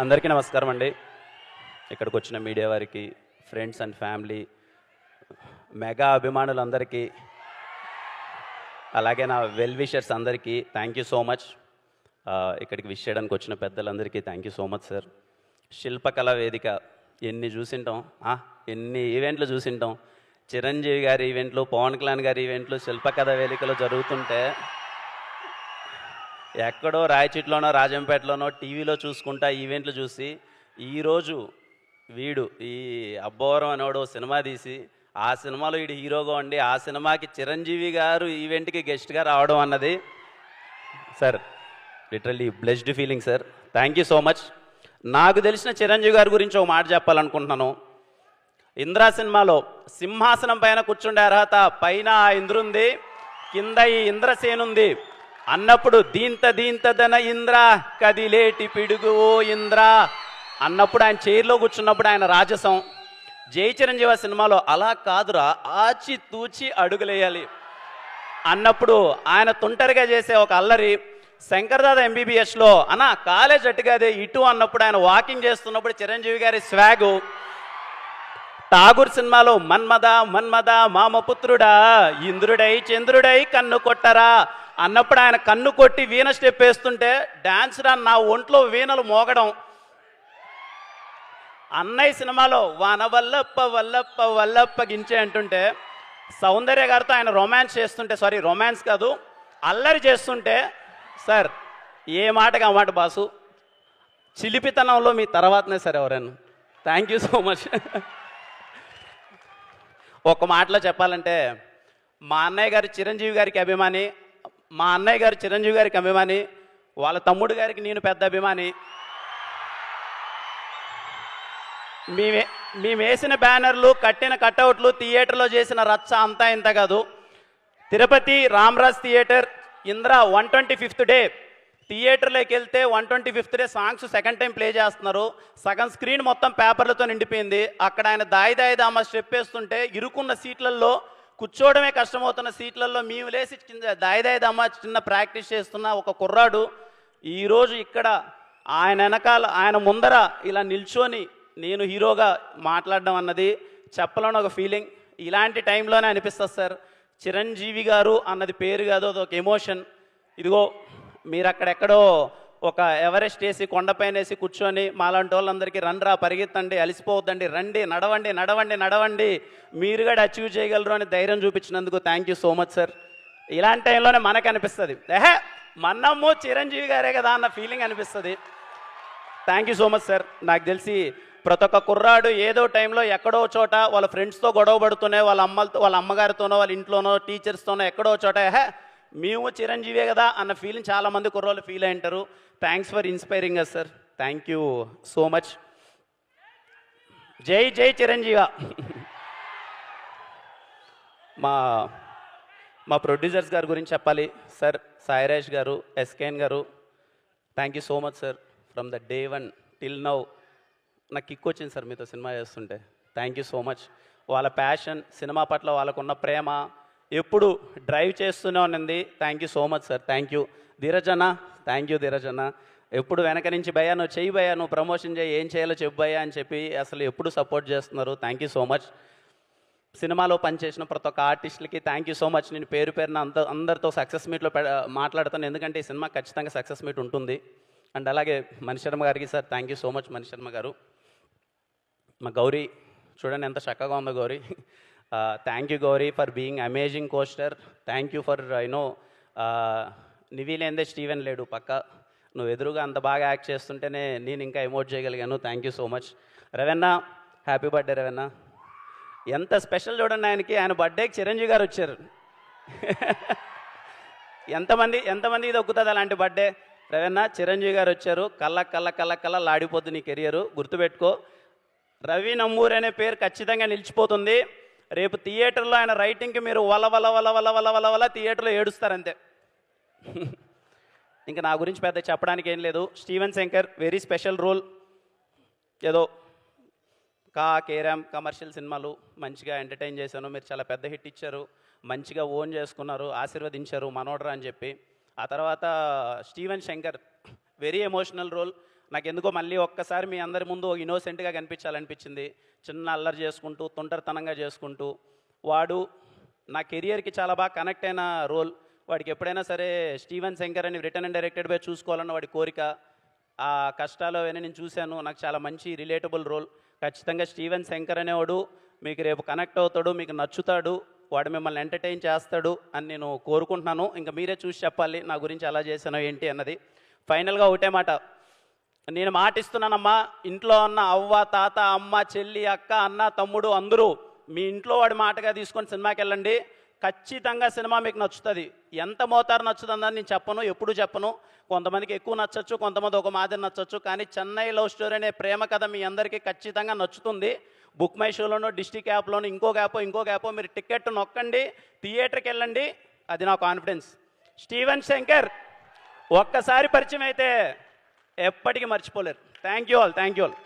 అందరికీ నమస్కారం అండి. ఇక్కడికి వచ్చిన మీడియా వారికి, ఫ్రెండ్స్ అండ్ ఫ్యామిలీ, మెగా అభిమానులందరికీ, అలాగే నా వెల్ విషర్స్ అందరికీ థ్యాంక్ యూ సో మచ్. ఇక్కడికి విష్ చేయడానికి వచ్చిన పెద్దలందరికీ thank you so much sir. Shilpakala Vedika ఎన్ని చూసింటాం, ఎన్ని ఈవెంట్లు చూసింటాం. చిరంజీవి గారి ఈవెంట్లు, పవన్ కళ్యాణ్ గారి ఈవెంట్లు శిల్పకళా వేదికలో జరుగుతుంటే ఎక్కడో రాయచీట్లోనో రాజంపేటలోనో టీవీలో చూసుకుంటా ఈవెంట్లు చూసి ఈరోజు వీడు ఈ అబ్బోరం అనేవాడు సినిమా తీసి ఆ సినిమాలో వీడు హీరోగా ఉండి ఆ సినిమాకి చిరంజీవి గారు ఈవెంట్కి గెస్ట్గా రావడం అన్నది sir literally blessed feeling sir. Thank you so much. నాకు తెలిసిన చిరంజీవి గారి గురించి ఒక మాట చెప్పాలనుకుంటున్నాను. ఇంద్రా సినిమాలో సింహాసనం పైన కూర్చుండే అర్హత పైన ఇంద్రుంది, కింద ఈ ఇంద్రసేనుంది అన్నప్పుడు దీంతదన ఇంద్ర కదిలేటి పిడుగు ఓ ఇంద్ర అన్నప్పుడు ఆయన చైర్లో కూర్చున్నప్పుడు ఆయన రాజసం. జై చిరంజీవి సినిమాలో అలా కాదురా ఆచి తూచి అడుగులేయాలి అన్నప్పుడు ఆయన తుంటరిగా చేసే ఒక అల్లరి. శంకర్దాద ఎంబీబీఎస్లో అన్న కాలేజ్ అట్టుగాదే ఇటు అన్నప్పుడు ఆయన వాకింగ్ చేస్తున్నప్పుడు చిరంజీవి గారి స్వాగు. ఠాగూర్ సినిమాలో మన్మద మన్మద మామపుత్రుడా ఇంద్రుడై చంద్రుడై కన్ను కొట్టరా అన్నప్పుడు ఆయన కన్ను కొట్టి వీణ స్టెప్ వేస్తుంటే డాన్స్ రా నా ఒంట్లో వీణలు మోగడం. అన్నయ్య సినిమాలో వాన వల్లప్ప వల్లప్ప వల్లప్ప గించే అంటుంటే సౌందర్య గారితో ఆయన రొమాన్స్ చేస్తుంటే, సారీ రొమాన్స్ కాదు అల్లరి చేస్తుంటే, సార్ ఏ మాటగా మాట బాసు చిలిపితనంలో మీ తర్వాతనే సార్ ఎవరైనా. Thank you so much. ఒక మాటలో చెప్పాలంటే మా అన్నయ్య గారు చిరంజీవి గారికి అభిమాని, మా అన్నయ్య గారు చిరంజీవి గారికి అభిమాని, వాళ్ళ తమ్ముడు గారికి నేను పెద్ద అభిమాని. మేము వేసిన బ్యానర్లు, కట్టిన కట్అవుట్లు, థియేటర్లో చేసిన రచ్చ అంతా ఇంత కాదు. Tirupati Ramaraj theatre Indra 125th day థియేటర్లోకి వెళ్తే 125th day songs second time play చేస్తున్నారు. సగం స్క్రీన్ మొత్తం పేపర్లతో నిండిపోయింది. అక్కడ ఆయన దాయి దామ స్టెప్ వేస్తుంటే ఇరుకున్న సీట్లలో కూర్చోవడమే కష్టమవుతున్న సీట్లలో మేము లేసి దాయి దామ చిన్న ప్రాక్టీస్ చేస్తున్న ఒక కుర్రాడు ఈరోజు ఇక్కడ ఆయన వెనకాల ఆయన ముందర ఇలా నిల్చొని నేను హీరోగా మాట్లాడడం అన్నది చెప్పలేని ఒక ఫీలింగ్. ఇలాంటి టైంలోనే అనిపిస్తుంది సార్ చిరంజీవి గారు అన్నది పేరు కాదు, అదొక ఎమోషన్. ఇదిగో మీరు అక్కడెక్కడో ఒక ఎవరెస్ట్ వేసి కొండపైన వేసి కూర్చొని మాలాంటి వాళ్ళందరికీ రండ్రా పరిగెత్తండి అలసిపోవద్దండి రండి నడవండి నడవండి నడవండి మీరు కూడా అచీవ్ చేయగలరు అని ధైర్యం చూపించినందుకు thank you so much sir. ఇలాంటి టైంలోనే మనకు అనిపిస్తుంది మన్నమ్ము చిరంజీవి గారే కదా అన్న ఫీలింగ్ అనిపిస్తుంది. Thank you so much sir. నాకు తెలిసి ప్రతి ఒక్క కుర్రాడు ఏదో టైంలో ఎక్కడో చోట వాళ్ళ ఫ్రెండ్స్తో గొడవ పడుతూనే వాళ్ళ అమ్మగారితోనో వాళ్ళ ఇంట్లోనో టీచర్స్తోనో ఎక్కడో చోట మేము చిరంజీవే కదా అన్న ఫీలింగ్ చాలామంది కుర్రోళ్ళు ఫీల్ అయ్యింటారు. Thanks for inspiring us sir. Thank you so much. జై జై చిరంజీవ. మా ప్రొడ్యూసర్స్ గారి గురించి చెప్పాలి sir. Sairaj garu, SKN garu, thank you so much sir. From the day 1 till now నాకు కిక్ వచ్చింది సార్ మీతో సినిమా చేస్తుంటే. Thank you so much. వాళ్ళ ప్యాషన్, సినిమా పట్ల వాళ్ళకున్న ప్రేమ ఎప్పుడు డ్రైవ్ చేస్తూనే ఉన్నది. Thank you so much sir. Thank you Dheeraj అన్న. థ్యాంక్ యూ ధీరజ్ అన్న. ఎప్పుడు వెనక నుంచి భయ్యా నువ్వు చెయ్యి భయ్యా, నువ్వు ప్రమోషన్ చేయి, ఏం చేయాలో చెప్పు భయ్యా అని చెప్పి అసలు ఎప్పుడు సపోర్ట్ చేస్తున్నారు. Thank you so much. సినిమాలో పనిచేసిన ప్రతి ఒక్క ఆర్టిస్టులకి థ్యాంక్ యూ సో మచ్. నేను పేరు పేరున అందరితో సక్సెస్ మీట్లో మాట్లాడుతాను, ఎందుకంటే ఈ సినిమా ఖచ్చితంగా సక్సెస్ మీట్ ఉంటుంది. అండ్ అలాగే మణిశర్మ గారికి sir thank you so much. Manisharma garu, మా గౌరీ చూడండి ఎంత చక్కగా ఉందో Gauri. Thank you Gauri for being amazing costar. Thank you for నివిలేందే స్టీవెన్ లేడు పక్క, నువ్వు ఎదురుగా అంత బాగా యాక్ట్ చేస్తుంటేనే నేను ఇంకా ఎమోట్ చేయగలిగాను. Thank you so much. Ravanna happy birthday Ravanna. ఎంత స్పెషల్ చూడండి ఆయనకి, ఆయన బర్త్డేకి చిరంజీవి గారు వచ్చారు. ఎంతమంది ఇది ఒక్కుతుంది అలాంటి బర్త్డే. రవెన్న చిరంజీవి గారు వచ్చారు. కళ్ళ లాడిపోద్దు నీ కెరియరు, గుర్తుపెట్టుకో. రవి నంబూరి అనే పేరు ఖచ్చితంగా నిలిచిపోతుంది. రేపు థియేటర్లో ఆయన రైటింగ్కి మీరు వల థియేటర్లో ఏడుస్తారంతే. ఇంకా నా గురించి పెద్ద చెప్పడానికి ఏం లేదు. Steven Shankar very special role. ఏదో కేరామ్ కమర్షియల్ సినిమాలు మంచిగా ఎంటర్టైన్ చేశాను. మీరు చాలా పెద్ద హిట్ ఇచ్చారు, మంచిగా ఓన్ చేసుకున్నారు, ఆశీర్వదించారు మనోడ్రా అని చెప్పి. ఆ తర్వాత Steven Shankar very emotional role. నాకు ఎందుకో మళ్ళీ ఒక్కసారి మీ అందరి ముందు ఇన్నోసెంట్గా కనిపించాలనిపించింది. చిన్న అల్లరి చేసుకుంటూ తొంటరితనంగా చేసుకుంటూ వాడు నా కెరియర్కి చాలా బాగా కనెక్ట్ అయిన రోల్. వాడికి ఎప్పుడైనా సరే స్టీవెన్ శంకర్ అని రిటర్న్ అండ్ డైరెక్టెడ్ బై చూసుకోవాలన్న వాడి కోరిక, ఆ కష్టాలు అవన్నీ నేను చూశాను. నాకు చాలా మంచి రిలేటబుల్ రోల్. ఖచ్చితంగా స్టీవెన్ శంకర్ అనేవాడు మీకు రేపు కనెక్ట్ అవుతాడు, మీకు నచ్చుతాడు, వాడు మిమ్మల్ని ఎంటర్టైన్ చేస్తాడు అని నేను కోరుకుంటున్నాను. ఇంకా మీరే చూసి చెప్పాలి నా గురించి ఎలా చేశానో ఏంటి అన్నది. ఫైనల్గా ఒకటే మాట, నేను మాటిస్తున్నానమ్మా, ఇంట్లో ఉన్న అవ్వ తాత అమ్మ చెల్లి అక్క అన్న తమ్ముడు అందరూ మీ ఇంట్లో వాడి మాటగా తీసుకొని సినిమాకి వెళ్ళండి. ఖచ్చితంగా సినిమా మీకు నచ్చుతుంది. ఎంత మోతారు నచ్చుతుందని నేను చెప్పను, ఎప్పుడు చెప్పను. కొంతమందికి ఎక్కువ నచ్చచ్చు, కొంతమంది ఒక మాదిరి నచ్చచ్చు. కానీ చెన్నై లవ్ స్టోరీ అనే ప్రేమ కథ మీ అందరికీ ఖచ్చితంగా నచ్చుతుంది. బుక్ మై షోలోనో డిస్ట్రిక్ట్ యాప్లోనో ఇంకొక యాప్ మీరు టికెట్ నొక్కండి, థియేటర్కి వెళ్ళండి. అది నా కాన్ఫిడెన్స్. స్టీవెన్ శంకర్ ఒక్కసారి పరిచయం అయితే ఎప్పటికీ మర్చిపోలేరు. Thank you all.